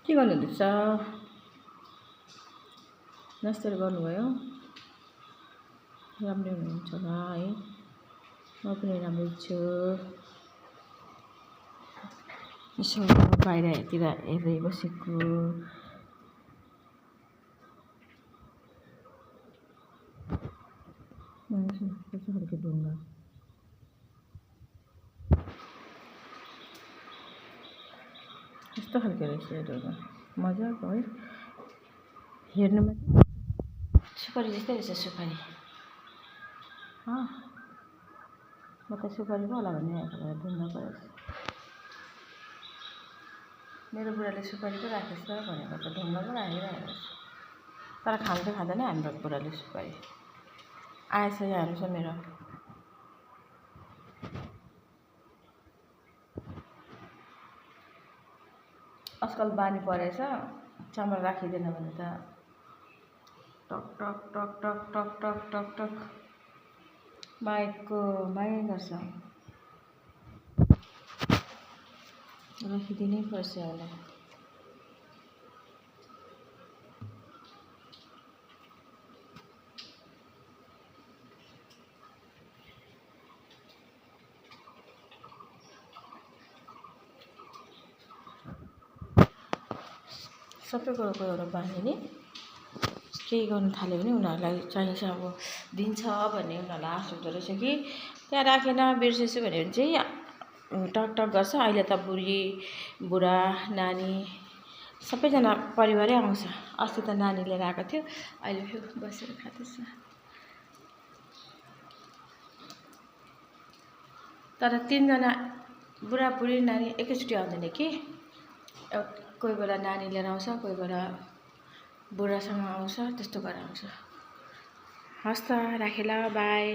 के गर्नुहुँदैछ? नास्ताहरू गर्नुभयो? राम्रै हुनुहुन्छ होला है? म पनि राम्रै छु। यसो बाहिरतिर हेर्दै बसेको। कस्तो खालको ढुङ्गा कस्तो खालको रहेछ यो ढुङ्गा मजाको है हेर्नुमा सुपारी जस्तै रहेछ सुपारी म त सुपारी पो होला भनिरहेको ढुङ्गाको रहेछ मेरो बुढाले सुपारी पो राखेछ भनेको त ढुङ्गा पो राखिरहेको छ तर खानु चाहिँ खाँदैन हाम्रो बुढाले सुपारी आएछ यहाँ छ मेरो आजकल बानी परेछ चामल राखिदिएन भने त टक टक टक टक टक टक टक टक माइकको माइ गर्छ राखिदिनै पर्छ होला सबै कुरोको एउटा बानी नि केही गर्नु थाल्यो भने उनीहरूलाई चाहिन्छ अब दिन्छ भन्ने उनीहरूलाई आश हुँदो रहेछ कि त्यहाँ राखेन बिर्सेछु भन्यो भने चाहिँ टक टक गर्छ अहिले त बुढा नानी सबैजना परिवारै आउँछ अस्ति त नानी लिएर आएको थियो अहिले फेरि बसेर खाँदैछ तर तीनजना बुढाबुढी नानी एकैचोटि आउँदैन कि कोही बेला नानी लिएर आउँछ कोही बेला बुढासँग आउँछ त्यस्तो गरेर आउँछ हस् त राखेँ ल बाई